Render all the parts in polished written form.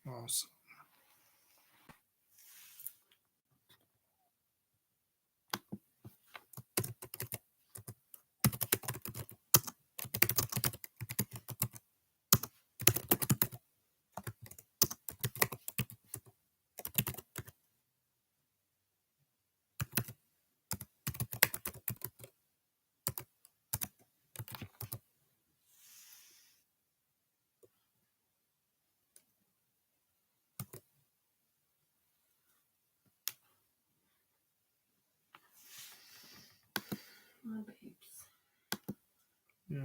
Awesome. My babes. Yeah.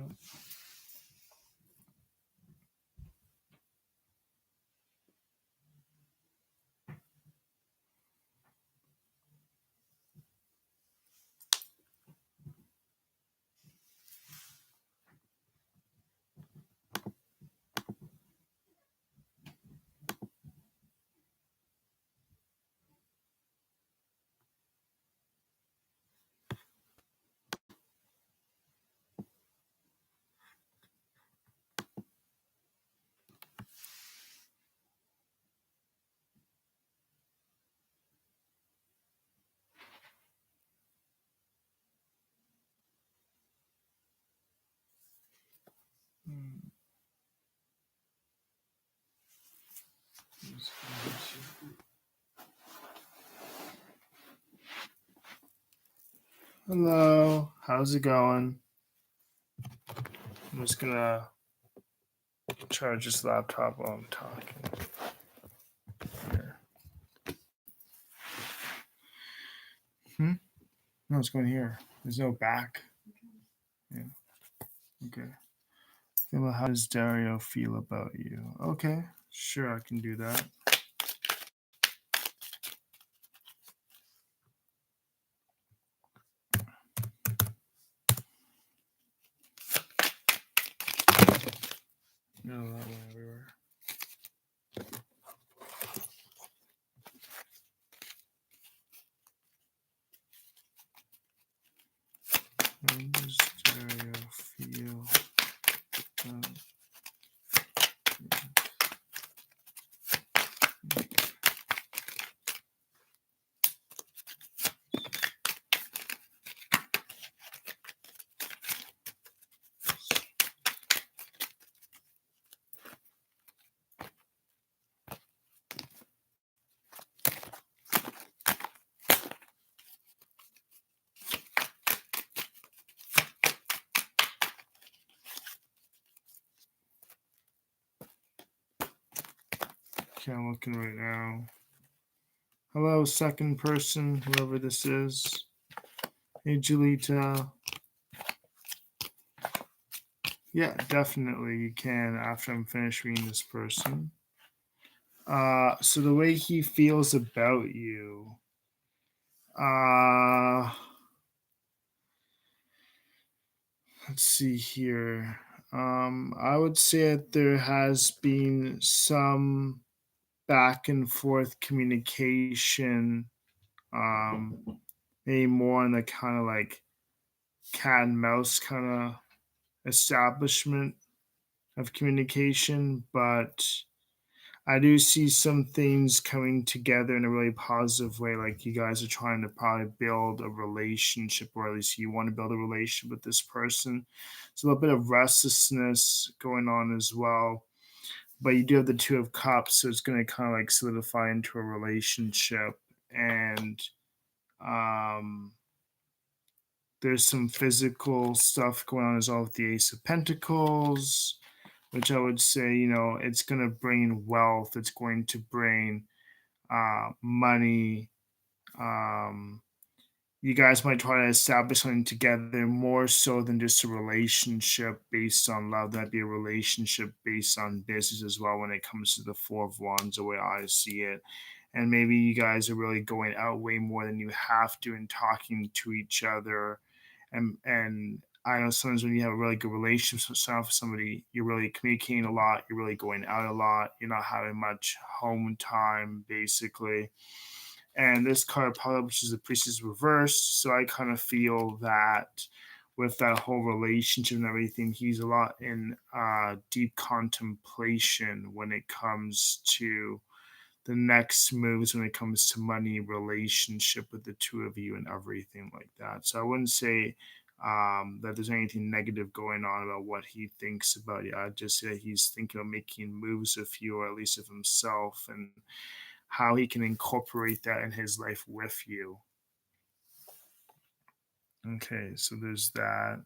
Mm. Hello, how's it going? I'm just gonna charge this laptop while I'm talking. Here. No, it's going here. There's no back. Yeah. Okay. How does Dario feel about you? Okay, sure, I can do that. No, that went everywhere. How does Dario feel about you? Okay, I'm looking right now. Hello, second person, whoever this is. Hey, Julita. Yeah, definitely you can after I'm finished reading this person. So the way he feels about you, let's see here. I would say that there has been some back and forth communication, maybe more on the kind of like cat and mouse kind of establishment of communication, but I do see some things coming together in a really positive way. Like you guys are trying to probably build a relationship, or at least you want to build a relationship with this person. There's a little bit of restlessness going on as well. But you do have the Two of Cups, so it's going to kind of like solidify into a relationship. And um, there's some physical stuff going on as well with the Ace of Pentacles, which I would say, it's going to bring wealth. It's going to bring money. Um, you guys might try to establish something together more so than just a relationship based on love. That'd be a relationship based on business as well when it comes to the Four of Wands, the way I see it. And maybe you guys are really going out way more than you have to and talking to each other. And I know sometimes when you have a really good relationship with somebody, you're really communicating a lot, you're really going out a lot, you're not having much home time, basically. And this card, which is the Priestess reversed, so I kind of feel that with that whole relationship and everything, he's a lot in deep contemplation when it comes to the next moves, when it comes to money, relationship with the two of you, and everything like that. So I wouldn't say that there's anything negative going on about what he thinks about you. I'd just say he's thinking of making moves with you, or at least of himself, and how he can incorporate that in his life with you. Okay, so there's that.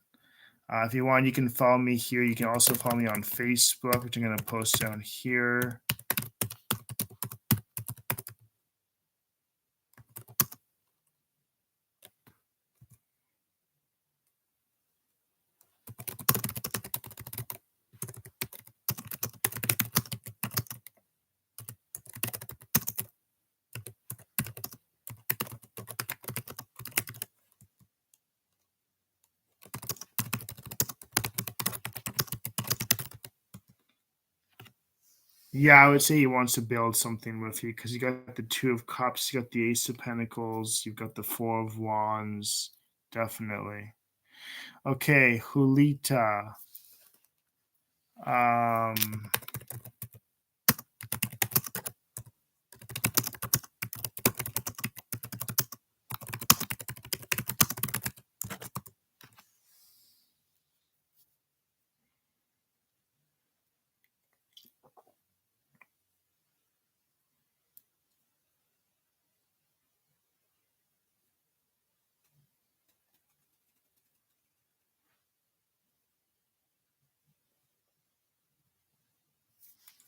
If you want, you can follow me here. You can also follow me on Facebook, which I'm going to post down here. Yeah, I would say he wants to build something with you because you got the Two of Cups, you got the Ace of Pentacles, you've got the Four of Wands. Definitely. Okay, Julita. Um,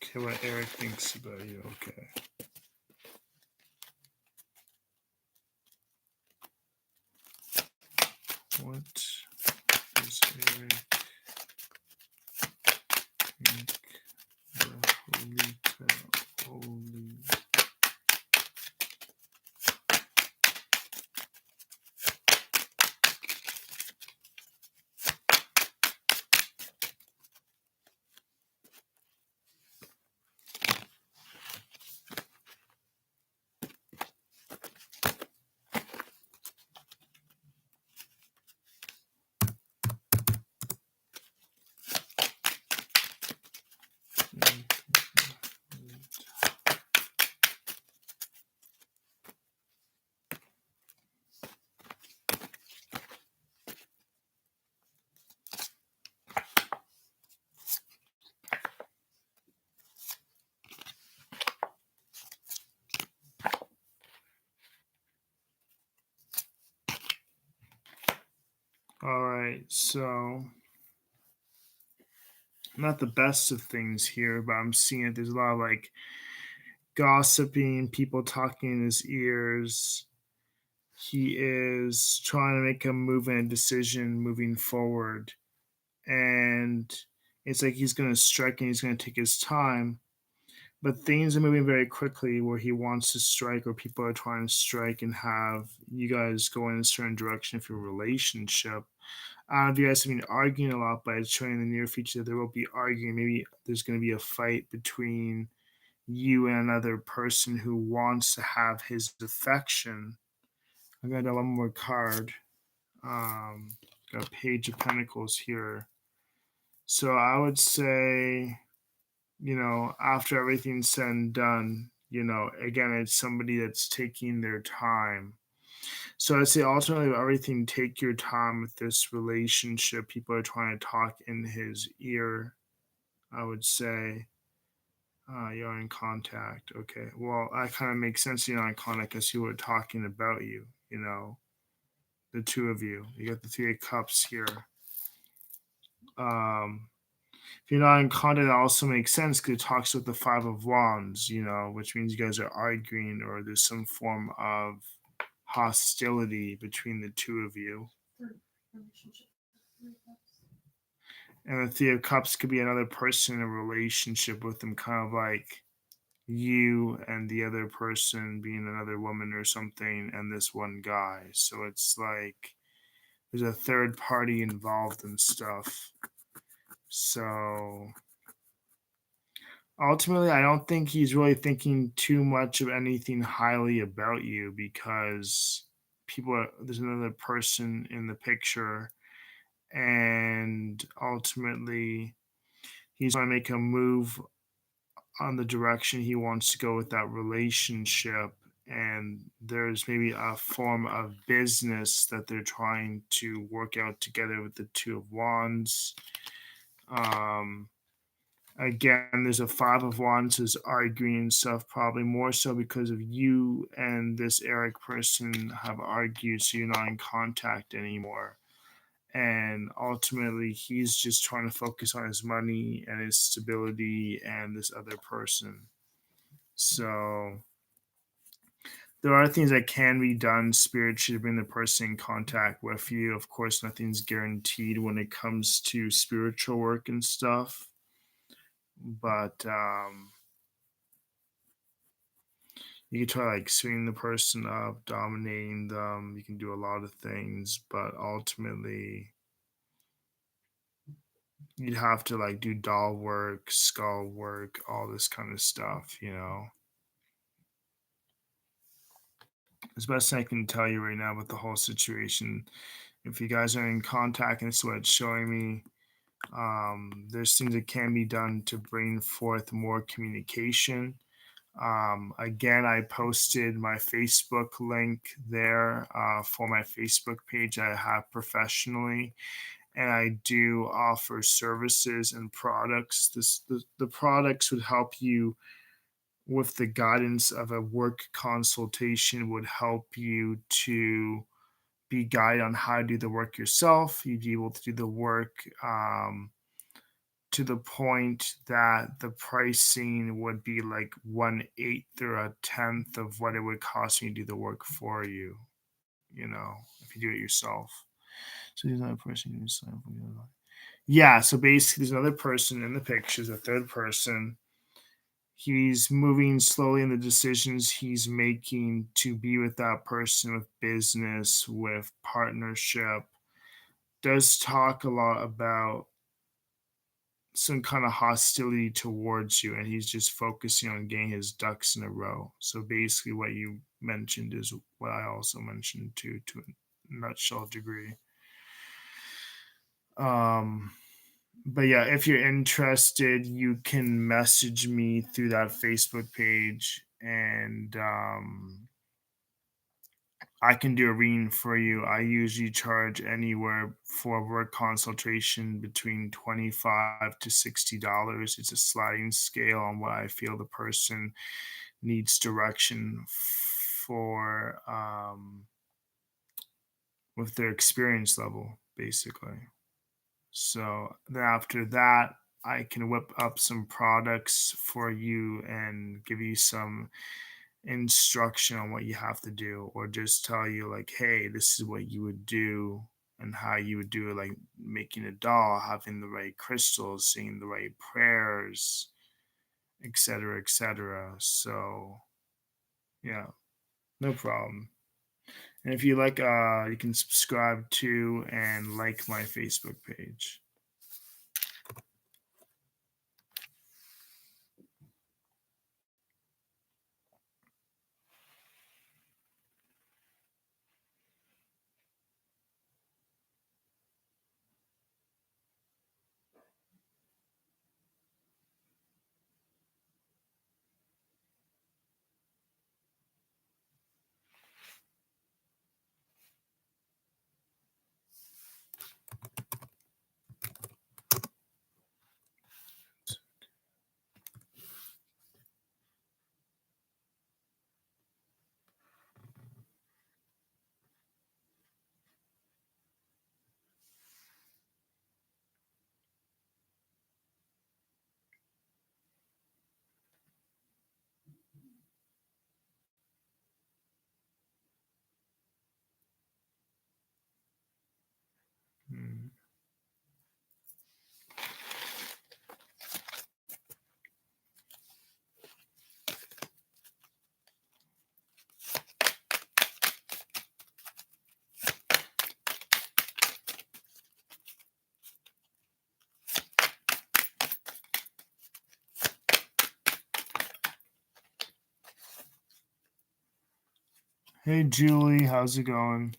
okay, what Eric thinks about you. Okay. What does Eric think the Julita Oli? All right, so not the best of things here, but I'm seeing it. There's a lot of like gossiping, people talking in his ears. He is trying to make a move and a decision moving forward. And it's like he's going to strike and he's going to take his time. But things are moving very quickly where he wants to strike, or people are trying to strike and have you guys go in a certain direction for your relationship. I don't know if you guys have been arguing a lot, but it's showing in the near future that there will be arguing. Maybe there's going to be a fight between you and another person who wants to have his affection. I'm going to do one more card. Got Page of Pentacles here. So I would say, after everything's said and done, again, it's somebody that's taking their time. So I'd say ultimately, everything, take your time with this relationship. People are trying to talk in his ear, I would say. You're in contact. Okay. Well, that kind of makes sense. You're in contact because you were talking about you, the two of you. You got the Three of Cups here. If you're not in contact, that also makes sense because it talks with the Five of Wands, which means you guys are arguing or there's some form of hostility between the two of you. Relationship. And the Three of Cups could be another person in a relationship with them, kind of like you and the other person being another woman or something, and this one guy. So it's like there's a third party involved in stuff. So ultimately, I don't think he's really thinking too much of anything highly about you because there's another person in the picture, and ultimately he's going to make a move on the direction he wants to go with that relationship. And there's maybe a form of business that they're trying to work out together with the Two of Wands. Um, Again, there's a Five of Wands is arguing and stuff, probably more so because of you and this Eric person have argued, so you're not in contact anymore. And ultimately, he's just trying to focus on his money and his stability and this other person. So there are things that can be done spiritually to bring the person in contact with you. Of course, nothing's guaranteed when it comes to spiritual work and stuff. But you can try like swinging the person up, dominating them. You can do a lot of things, but ultimately you'd have to like do doll work, skull work, all this kind of stuff, you know. As best I can tell you right now with the whole situation, if you guys are in contact and it's what it's showing me, there's things that can be done to bring forth more communication. Again, I posted my Facebook link there for my Facebook page I have professionally, and I do offer services and products. The products would help you with the guidance of a work consultation, would help you to be guided on how to do the work yourself. You'd be able to do the work to the point that the pricing would be like 1/8 or a tenth of what it would cost me to do the work for you, you know, if you do it yourself. So he's not a person you sign for. Yeah, so basically there's another person in the pictures, a third person. He's moving slowly in the decisions he's making to be with that person, with business, with partnership. Does talk a lot about some kind of hostility towards you, and he's just focusing on getting his ducks in a row. So basically what you mentioned is what I also mentioned to a nutshell degree. um but yeah, if you're interested, you can message me through that Facebook page, and I can do a reading for you. I usually charge anywhere for work consultation between $25 to $60. It's a sliding scale on what I feel the person needs direction for, with their experience level, basically. So then after that, I can whip up some products for you and give you some instruction on what you have to do, or just tell you like, hey, this is what you would do and how you would do it, like making a doll, having the right crystals, saying the right prayers, etc., etc. So yeah, no problem. And if you like, you can subscribe to and like my Facebook page. Mm. Hey Julie, how's it going?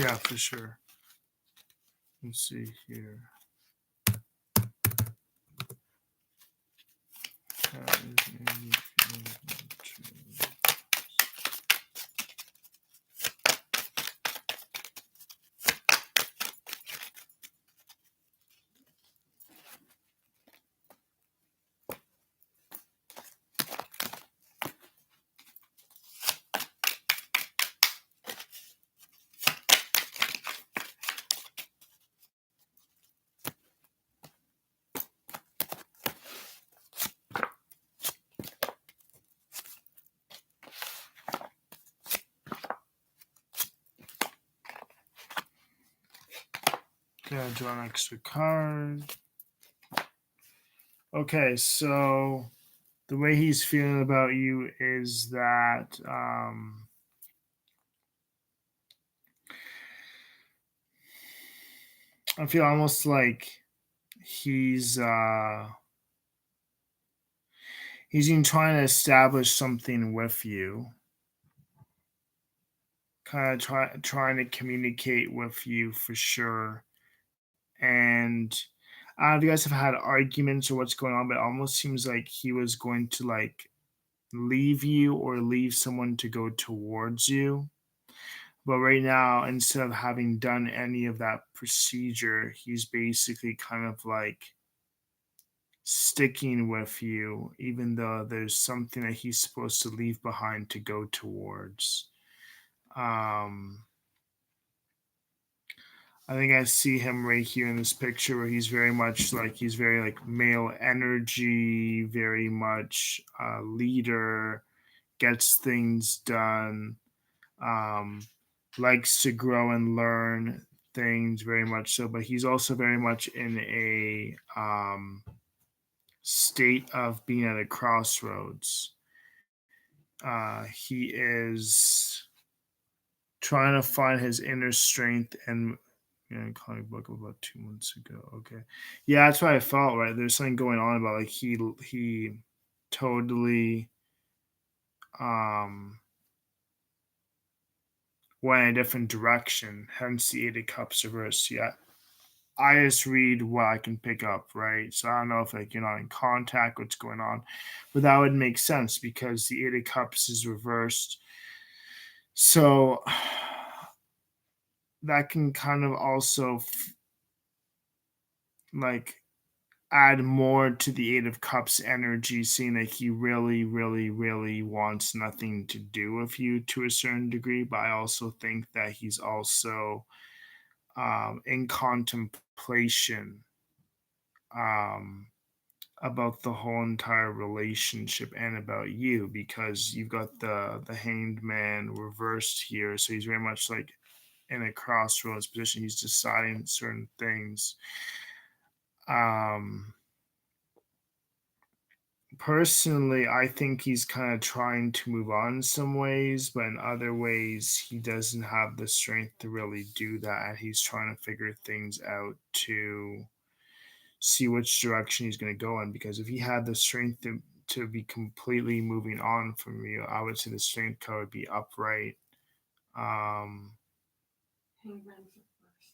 Yeah, for sure. Let's see here. How is Andy feeling about trade? Okay, I draw an extra card. Okay, so the way he's feeling about you is that I feel almost like he's he's been trying to establish something with you, kind of trying to communicate with you for sure. And I don't know if you guys have had arguments or what's going on, but it almost seems like he was going to like leave you or leave someone to go towards you. But right now, instead of having done any of that procedure, he's basically kind of like sticking with you, even though there's something that he's supposed to leave behind to go towards. Um, I think I see him right here in this picture where he's very much like he's very like male energy, very much leader, gets things done, um, likes to grow and learn things very much so. But he's also very much in a state of being at a crossroads. He is trying to find his inner strength and comic book about 2 months ago. Okay, yeah, that's what I felt. Right, there's something going on about like he totally um went in a different direction. Hence the Eight of Cups reverse. Yeah, I just read what I can pick up. Right, so I don't know if like you're not in contact, what's going on, but that would make sense because the Eight of Cups is reversed. So that can kind of also like add more to the Eight of Cups energy, seeing that he really, really, really wants nothing to do with you to a certain degree. But I also think that he's also in contemplation um, about the whole entire relationship and about you because you've got the Hanged Man reversed here, so he's very much like in a crossroads position. He's deciding certain things. Um, Personally, I think he's kind of trying to move on in some ways, but in other ways, he doesn't have the strength to really do that. And he's trying to figure things out to see which direction he's going to go in. Because if he had the strength to be completely moving on from you, I would say the strength card would be upright. Um, Hangman's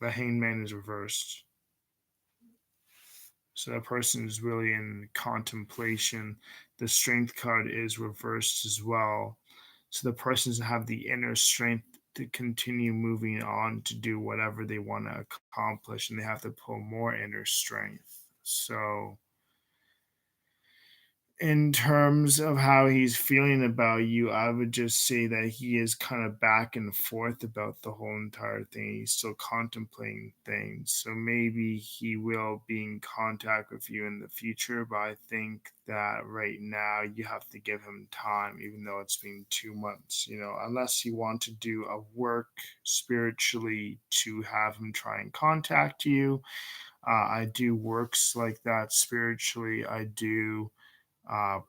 the reversed. hangman is reversed. So that person is really in contemplation. The strength card is reversed as well. So the person doesn't have the inner strength to continue moving on to do whatever they want to accomplish, and they have to pull more inner strength. So in terms of how he's feeling about you, I would just say that he is kind of back and forth about the whole entire thing. He's still contemplating things. So maybe he will be in contact with you in the future, but I think that right now you have to give him time, even though it's been 2 months, unless you want to do a work spiritually to have him try and contact you. I do works like that spiritually. I do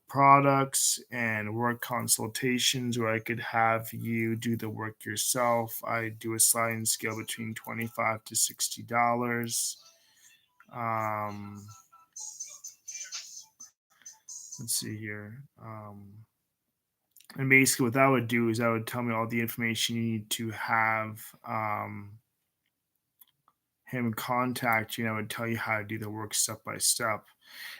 products and work consultations where I could have you do the work yourself. I do a sliding scale between $25 to $60. Um, let's see here. And basically, what that would do is that would tell me all the information you need to have. him contact you, and I would tell you how to do the work step by step.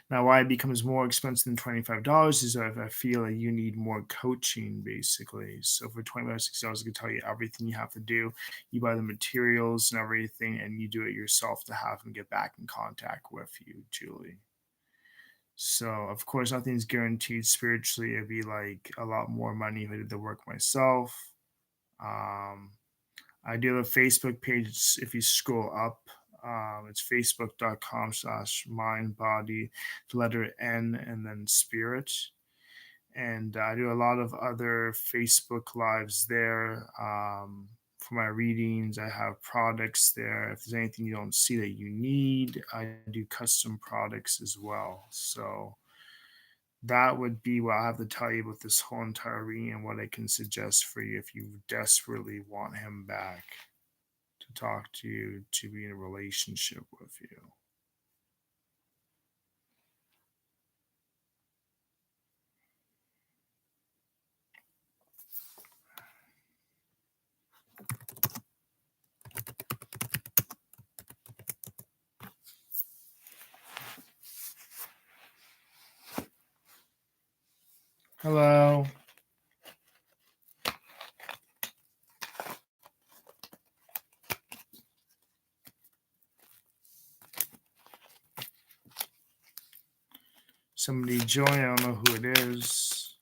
Now, why it becomes more expensive than $25 is if I feel like you need more coaching, basically. So for $25, $60, I can tell you everything you have to do. You buy the materials and everything, and you do it yourself to have him get back in contact with you, Julie. So, of course, nothing's guaranteed spiritually. It'd be like a lot more money if I did the work myself. Um, I do have a Facebook page. If you scroll up, it's facebook.com/mind, body, the letter N, and then spirit. And I do a lot of other Facebook lives there. For my readings, I have products there. If there's anything you don't see that you need, I do custom products as well. So that would be what I have to tell you about this whole entire reading and what I can suggest for you if you desperately want him back to talk to you, to be in a relationship with you. Hello. Somebody join. I don't know who it is.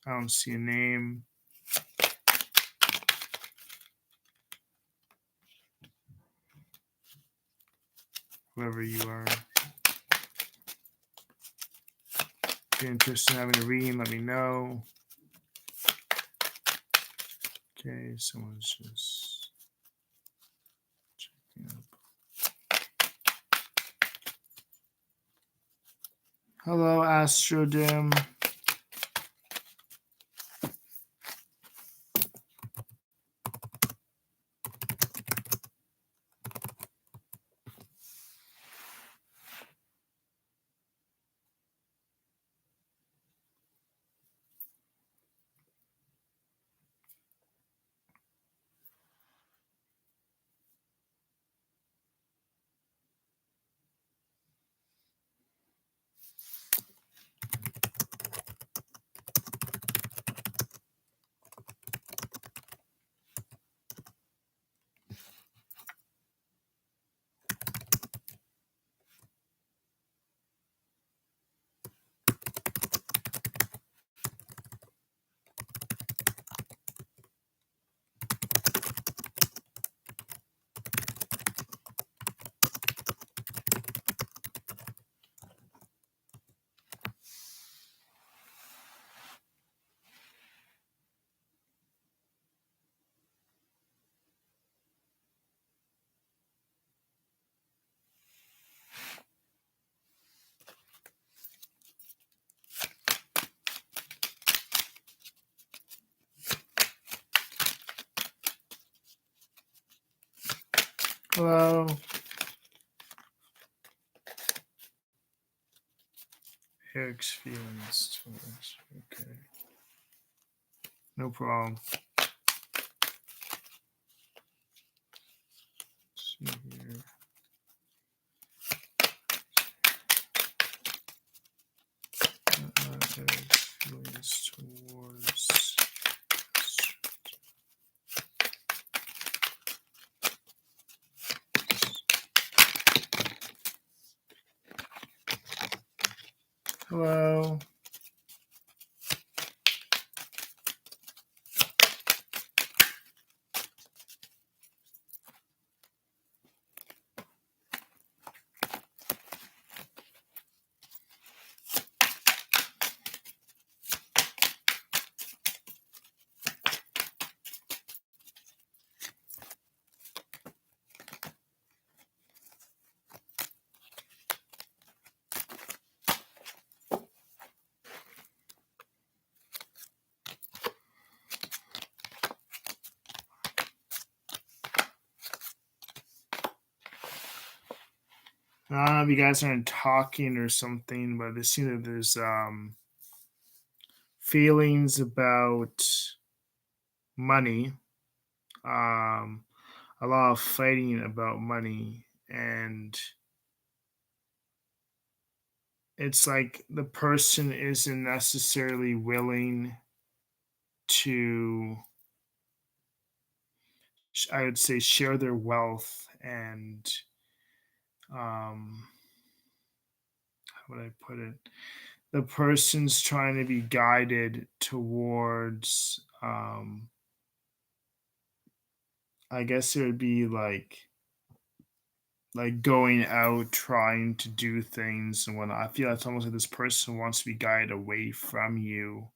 I don't see a name. Whoever you are. If you're interested in having a reading, let me know. Okay, someone's just checking up. Hello, Astrodim. Hello. Eric's feelings towards. Okay. No problem. Let's see here. Eric's feelings towards. Hello. I don't know if you guys aren't talking or something, but it seems that there's feelings about money, a lot of fighting about money, and it's like the person isn't necessarily willing to, I would say, share their wealth and, how would I put it? The person's trying to be guided towards, I guess it would be like going out trying to do things and whatnot. I feel it's almost like this person wants to be guided away from you,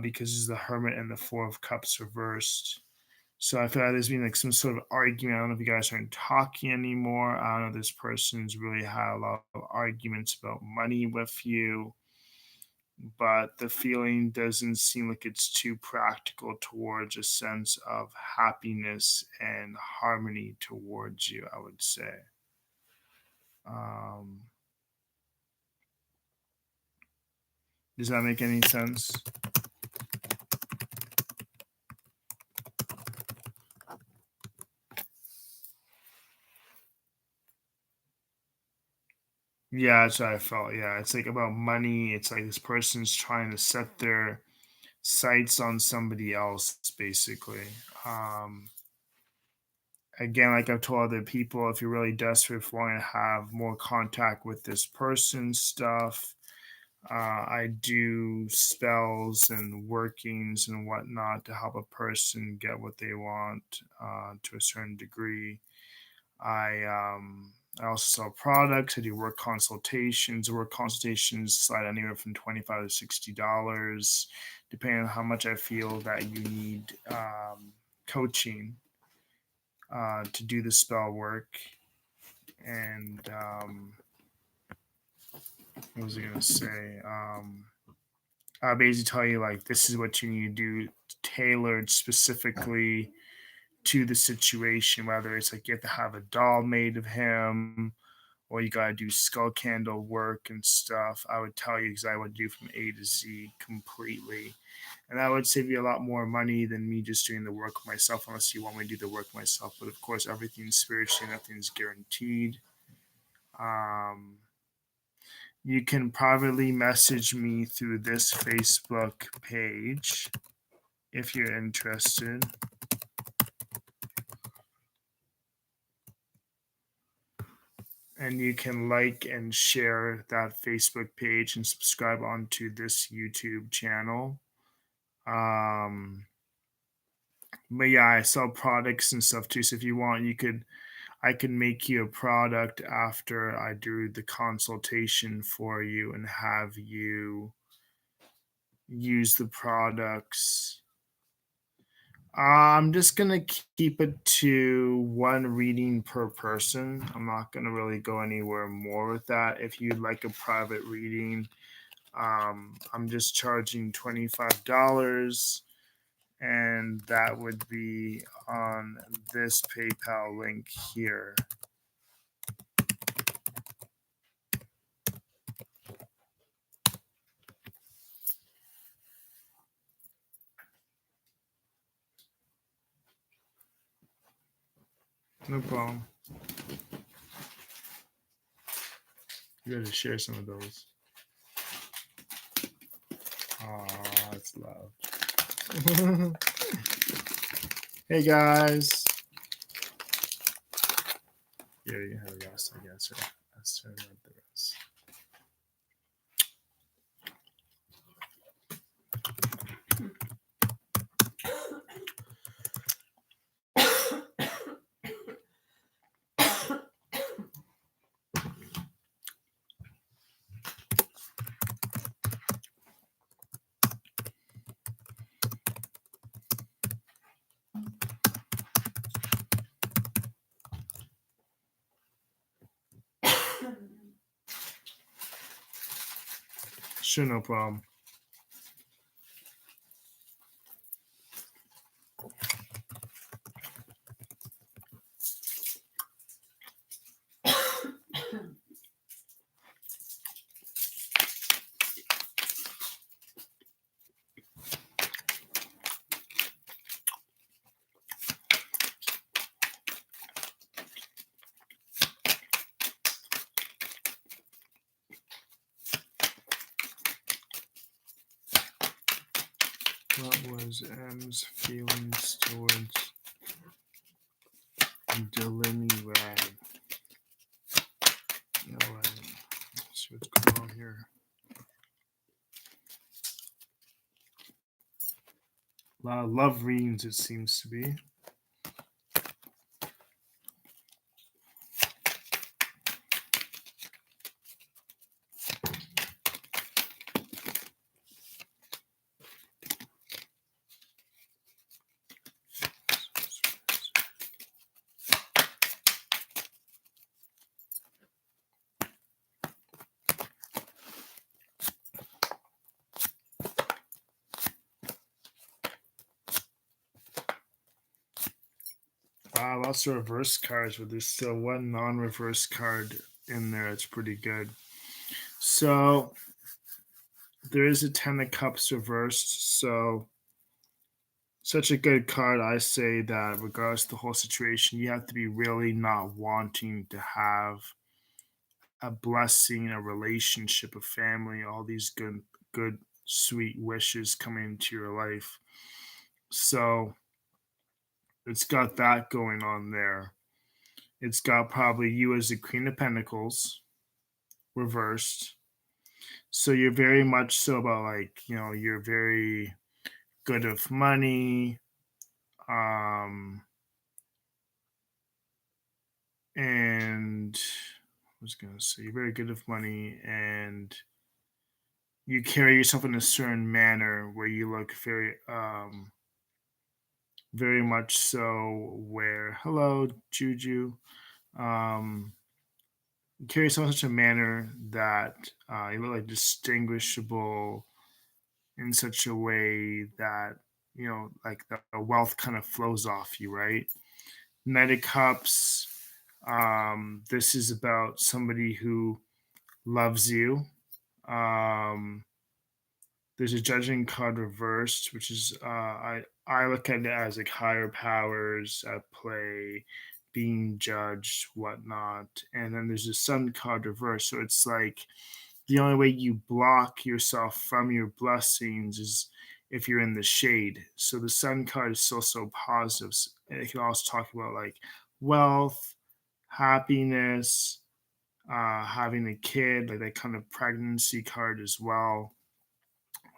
because it's the hermit and the four of cups reversed. So I feel like there's been like some sort of argument. I don't know if you guys aren't talking anymore. I don't know. This person's really had a lot of arguments about money with you, but the feeling doesn't seem like it's too practical towards a sense of happiness and harmony towards you, I would say. Um, does that make any sense? Yeah, that's what I felt. Yeah, it's like about money. It's like this person's trying to set their sights on somebody else, basically. Um, Again, like I've told other people, if you're really desperate for wanting to have more contact with this person, stuff, I do spells and workings and whatnot to help a person get what they want, to a certain degree. I also sell products. I do work consultations. Work consultations slide anywhere from $25 to $60, depending on how much I feel that you need, coaching, to do the spell work. And what was I gonna say? I basically tell you like this is what you need to do, tailored specifically to the situation. Whether it's like you have to have a doll made of him, or you gotta do skull candle work and stuff. I would tell you because I would do from A to Z completely, and that would save you a lot more money than me just doing the work myself. Unless you want me to do the work myself, but of course everything's spiritually, nothing's guaranteed. Um, you can privately message me through this Facebook page if you're interested. And you can like and share that Facebook page and subscribe onto this YouTube channel. Um, but yeah, I sell products and stuff too. So if you want, I can make you a product after I do the consultation for you and have you use the products. I'm just gonna keep it to one reading per person. I'm not gonna really go anywhere more with that. If you'd like a private reading, I'm just charging $25, and that would be on this PayPal link here. No problem. You gotta share some of those. Oh, that's love. Hey guys. Yeah, you have the rest, I guess. Right? Let's turn out the rest. Sure, no problem. What was M's feelings towards Delaney Rag? No, let's see what's going on here. A lot of love readings, it seems to be. Wow, lots of reverse cards, but there's still one non-reverse card in there. It's pretty good. So there is a Ten of Cups reversed. So such a good card. I say that regardless of the whole situation, you have to be really not wanting to have a blessing, a relationship, a family, all these good, sweet wishes coming into your life. So it's got that going on there. It's got probably you as the Queen of Pentacles reversed. So you're very much so about like, you're very good of money. And I was gonna say you're very good of money and you carry yourself in a certain manner where you look very much so where hello Juju. Um you carry yourself in such a manner that you look like distinguishable in such a way that like the wealth kind of flows off you, right? Knight of Cups. This is about somebody who loves you. Um, there's a Judging card reversed, which is I look at it as like higher powers at play, being judged, whatnot. And then there's a Sun card reversed, so it's like the only way you block yourself from your blessings is if you're in the shade. So the Sun card is still so positive. It can also talk about like wealth, happiness, having a kid, like that kind of pregnancy card as well.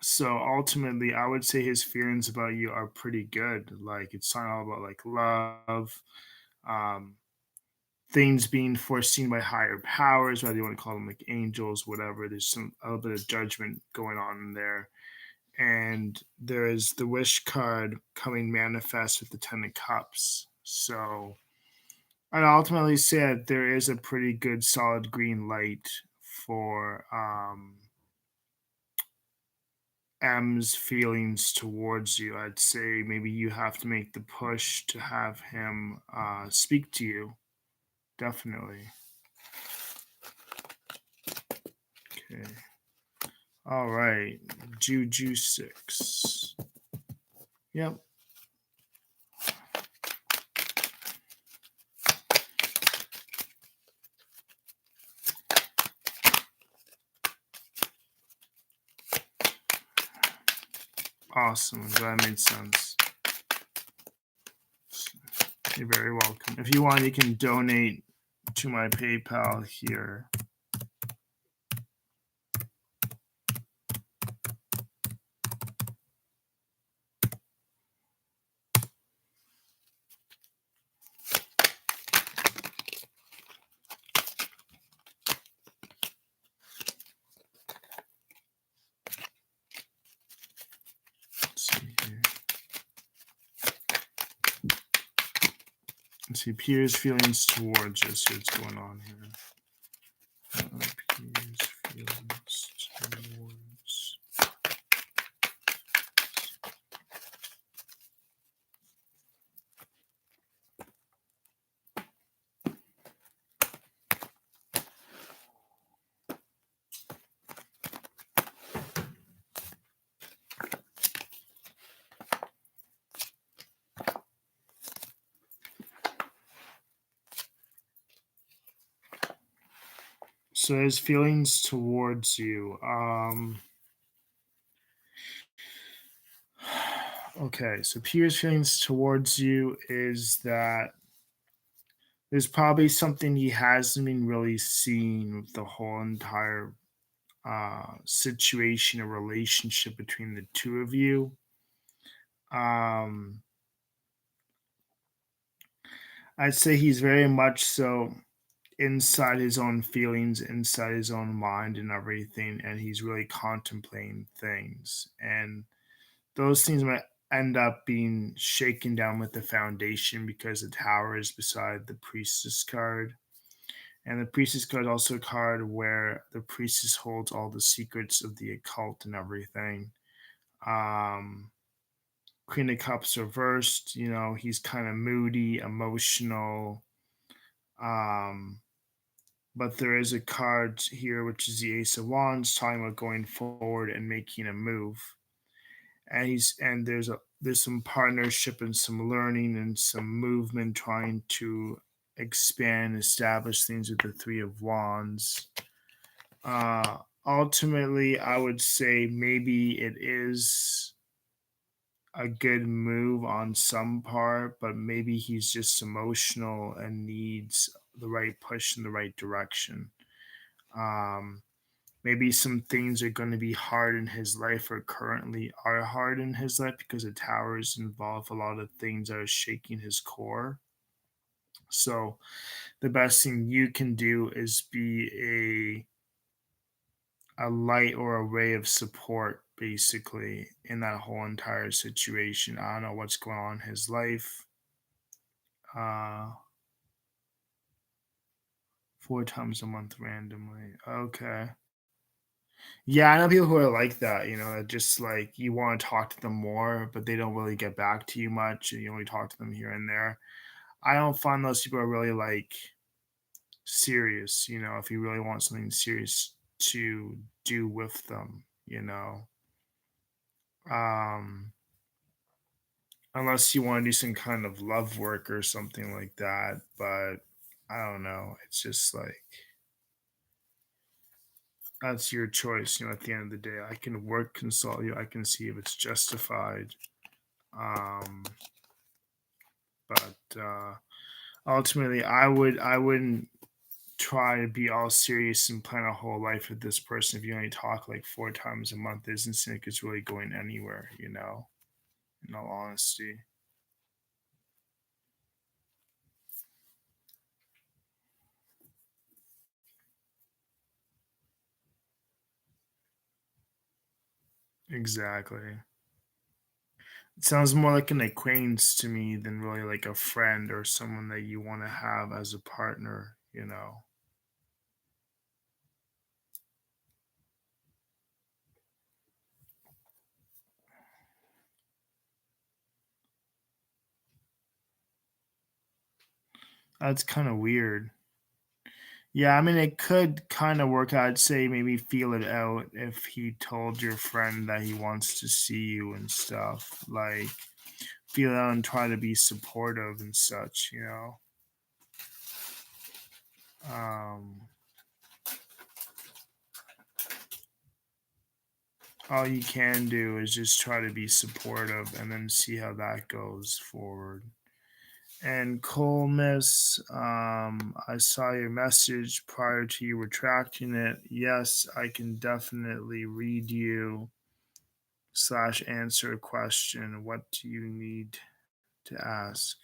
So ultimately, I would say his feelings about you are pretty good. Like it's not all about like love, um, things being foreseen by higher powers, whether you want to call them like angels, whatever. There's a little bit of judgment going on in there. And there is the wish card coming manifest with the Ten of Cups. So I'd ultimately say that there is a pretty good solid green light for M's feelings towards you. I'd say maybe you have to make the push to have him speak to you. Definitely. Okay. All right. Juju 6. Yep. Awesome. That made sense. You're very welcome. If you want, you can donate to my PayPal here. Let's see here. Let's see Pierre's feelings towards you. See what's going on here. Pierre's feelings towards. So his feelings towards you. Okay, so Peter's feelings towards you is that there's probably something he hasn't been really seeing with the whole entire situation or relationship between the two of you. Um, I'd say he's very much so inside his own feelings, inside his own mind, and everything, and he's really contemplating things. And those things might end up being shaken down with the foundation because the tower is beside the priestess card. And the priestess card is also a card where the priestess holds all the secrets of the occult and everything. Um, Queen of Cups reversed, he's kind of moody, emotional. Um, but there is a card here, which is the Ace of Wands, talking about going forward and making a move. And there's some partnership and some learning and some movement trying to expand, establish things with the Three of Wands. Ultimately, I would say maybe it is a good move on some part, but maybe he's just emotional and needs the right push in the right direction. Um, Maybe some things are going to be hard in his life or currently are hard in his life because the towers involve a lot of things that are shaking his core. So the best thing you can do is be a light or a ray of support basically in that whole entire situation. I don't know what's going on in his life. Uh 4 times a month randomly. Okay. Yeah, I know people who are like that, that just like you want to talk to them more, but they don't really get back to you much. And you only talk to them here and there. I don't find those people are really like serious, if you really want something serious to do with them. Um, unless you want to do some kind of love work or something like that. But I don't know. It's just like that's your choice, at the end of the day. I can work consult you, I can see if it's justified. Um, but ultimately I wouldn't try to be all serious and plan a whole life with this person if you only talk like 4 times a month. Isn't like it's really going anywhere, in all honesty. Exactly. It sounds more like an acquaintance to me than really like a friend or someone that you want to have as a partner. That's kind of weird. Yeah, I mean, it could kind of work out. I'd say maybe feel it out if he told your friend that he wants to see you and stuff. Like, feel it out and try to be supportive and such. Um, all you can do is just try to be supportive and then see how that goes forward. And Colmus, I saw your message prior to you retracting it. Yes, I can definitely read you slash answer a question. What do you need to ask?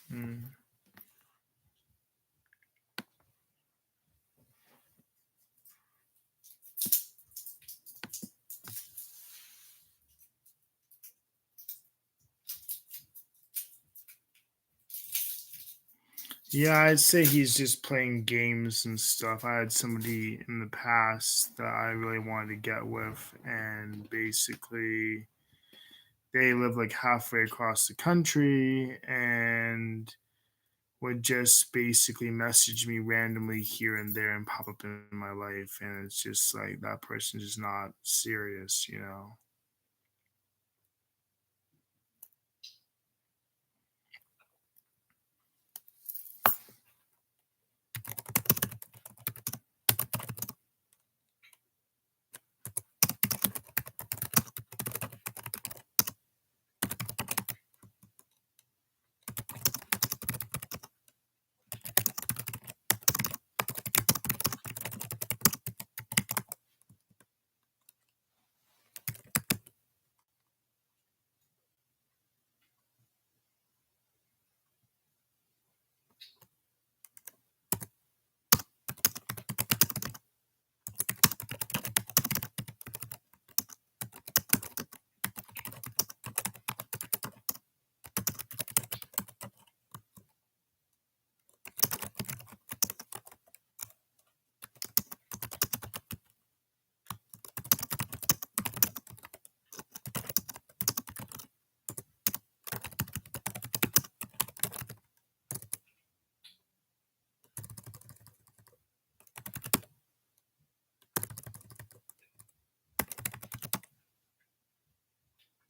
Hmm. Yeah, I'd say he's just playing games and stuff. I had somebody in the past that I really wanted to get with, and basically they live like halfway across the country and would just basically message me randomly here and there and pop up in my life. And it's just like that person is not serious, you know?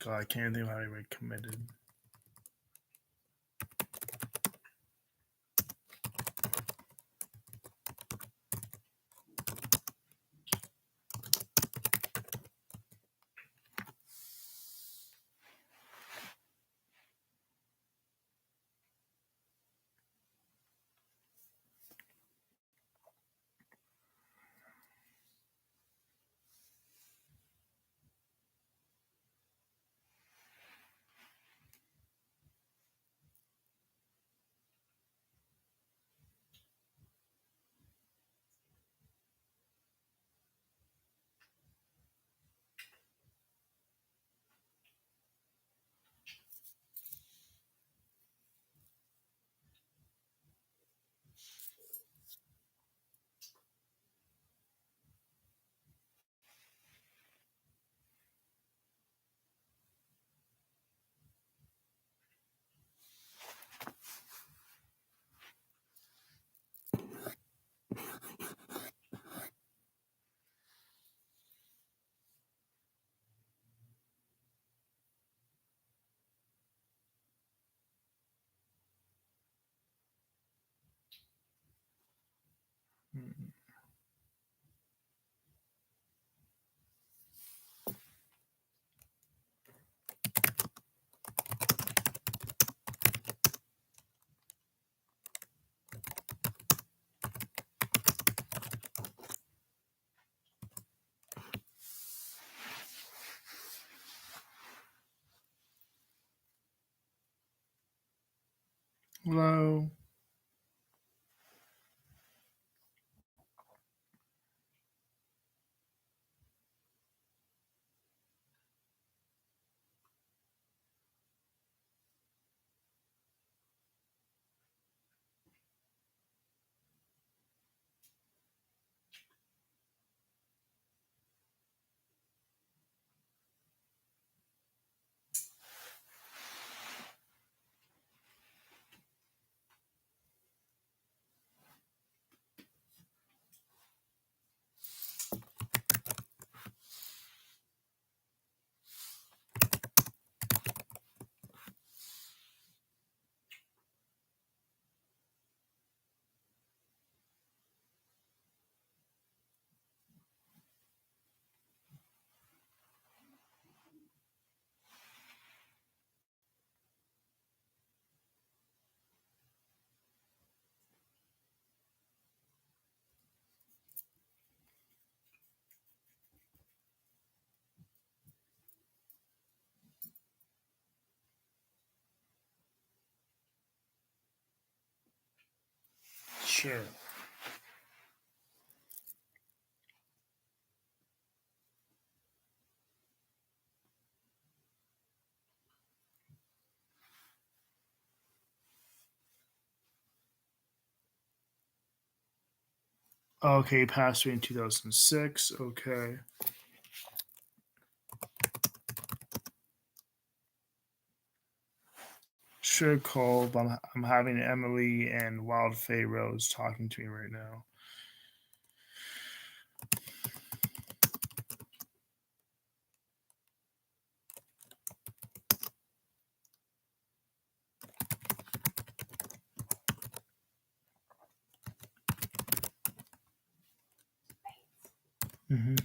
God, I can't think of how he would committed. Hello. Sure. Okay, passed away in 2006. Okay. Sure, Cole, but I'm having Emily and Wild Fay Rose talking to me right now. Mm-hmm.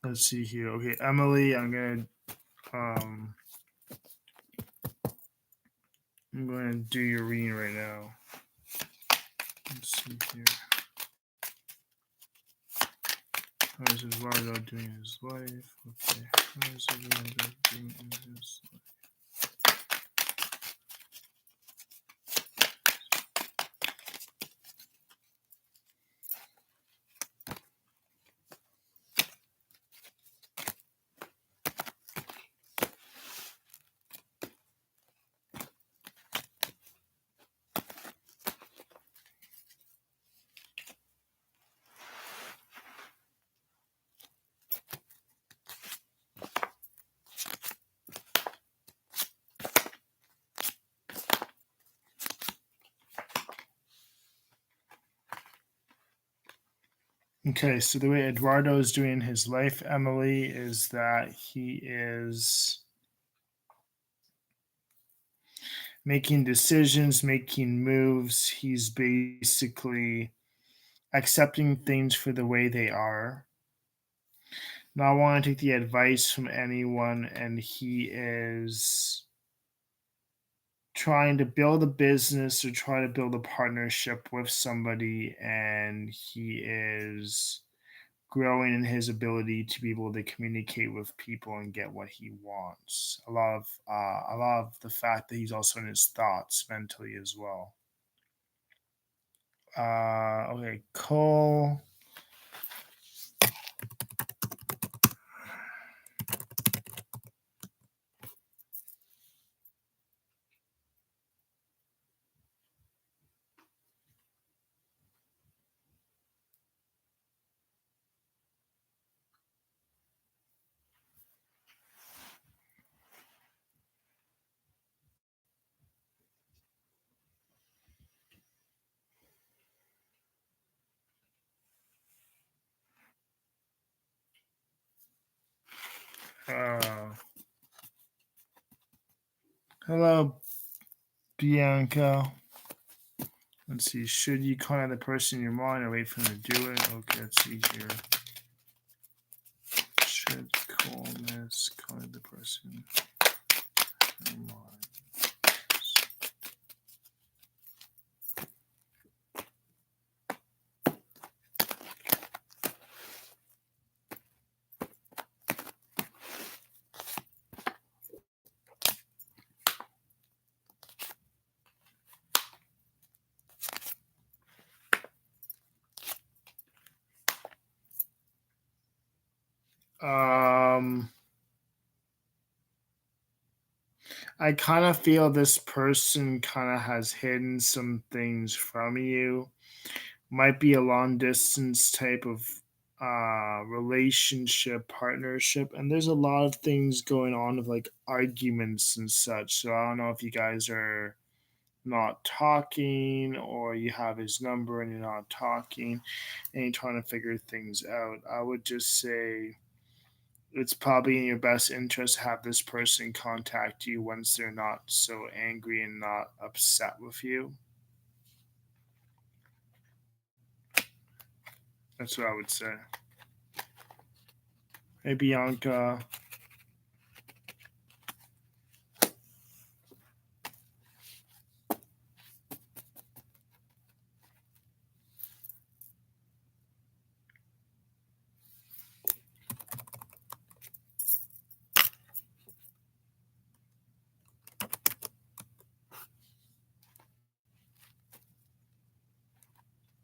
Let's see here. Okay, Emily, um I'm gonna do your reading right now. Let's see here. How is Eduardo doing his life? Okay. How is Eduardo doing his life? Okay, so the way Eduardo is doing his life, Emily, is that he is making decisions, making moves. He's basically accepting things for the way they are, not wanting to take the advice from anyone, and he is trying to build a business or try to build a partnership with somebody, and he is growing in his ability to be able to communicate with people and get what he wants. A lot of the fact that he's also in his thoughts mentally as well. Okay, Cole. Uh, Hello, Bianca. Let's see. Should you contact the person in your mind or wait for them to do it? Okay, let's see here. Should calmness contact the person in your mind? Um, I kind of feel this person kind of has hidden some things from you. Might be a long distance type of relationship, partnership, and there's a lot of things going on with like arguments and such. So I don't know if you guys are not talking or you have his number and you're not talking and you're trying to figure things out. I would just say it's probably in your best interest to have this person contact you once they're not so angry and not upset with you. That's what I would say. Hey, Bianca.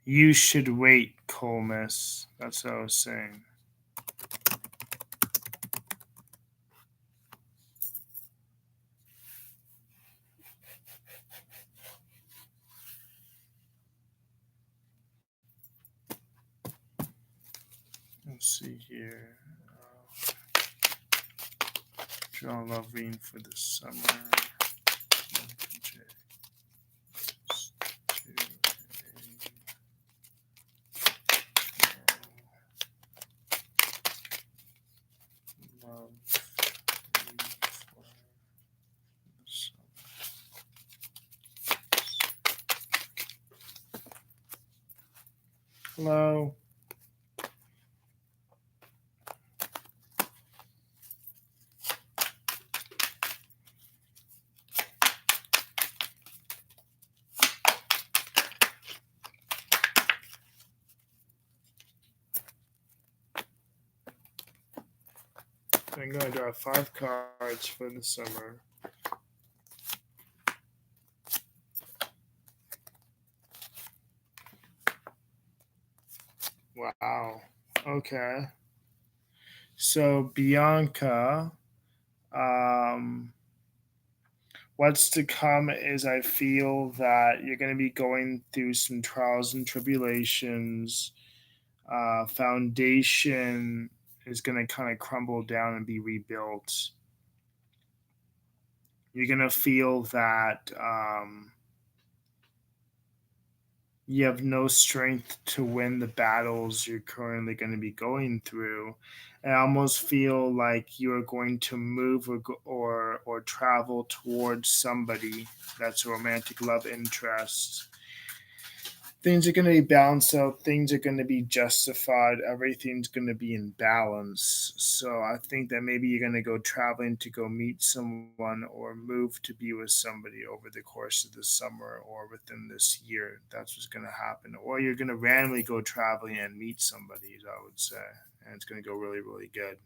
You should wait, Coolness. That's what I was saying. Let's see here. Draw love reading for the summer. Love reading for the summer. Hello. I'm going to draw 5 cards for the summer. Wow. Okay. So, Bianca, um, what's to come is I feel that you're going to be going through some trials and tribulations. Foundation is going to kind of crumble down and be rebuilt. You're going to feel that you have no strength to win the battles you're currently going to be going through. I almost feel like you are going to move or travel towards somebody that's a romantic love interest. Things are going to be balanced out. Things are going to be justified. Everything's going to be in balance. So I think that maybe you're going to go traveling to go meet someone or move to be with somebody over the course of the summer or within this year. That's what's going to happen. Or you're going to randomly go traveling and meet somebody, I would say. And it's going to go really, really good.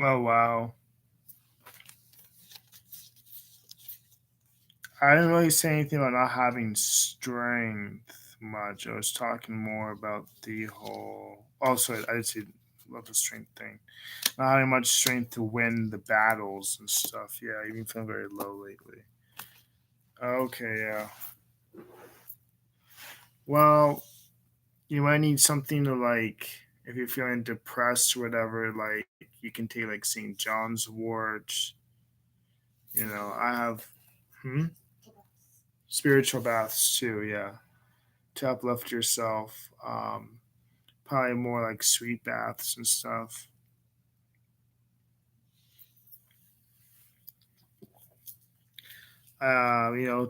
Oh, wow. I didn't really say anything about not having strength much. I was talking more about the whole. Also, I did say love the strength thing. Not having much strength to win the battles and stuff. Yeah, I've been feeling very low lately. Okay, yeah. Well, you might need something to like. If you're feeling depressed or whatever, like you can take like St. John's wort. I have spiritual baths too. Yeah, to uplift yourself. Probably more like sweet baths and stuff.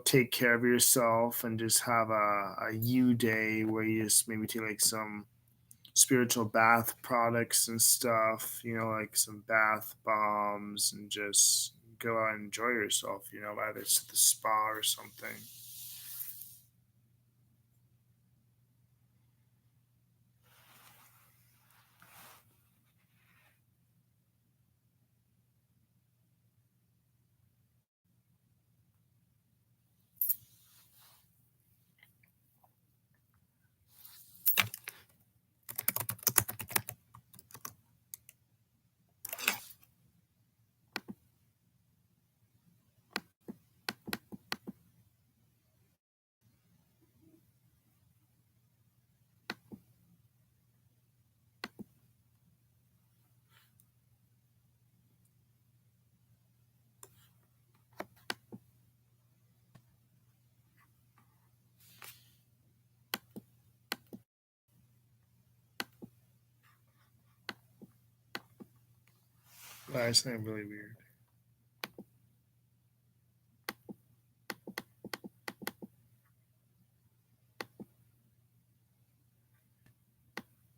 Take care of yourself and just have a you day where you just maybe take like some spiritual bath products and stuff, like some bath bombs and just go out and enjoy yourself, either it's at the spa or something. That's not really weird.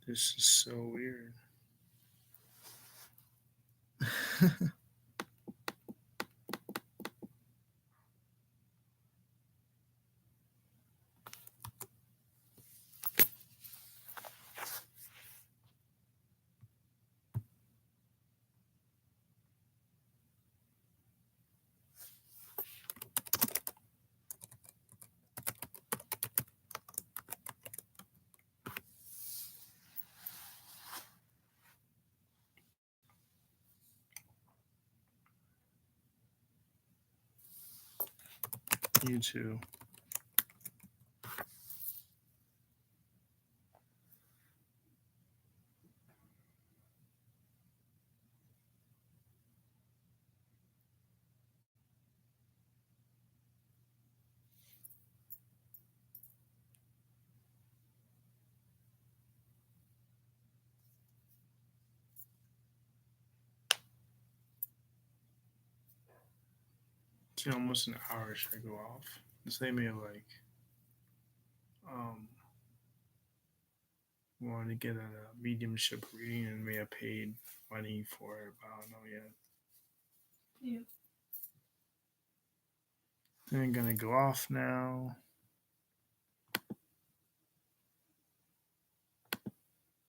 This is so weird. You too. It's almost an hour. Should I go off? This they may like um wanted to get a mediumship reading and may have paid money for it, but I don't know yet. Yeah. I'm gonna go off now.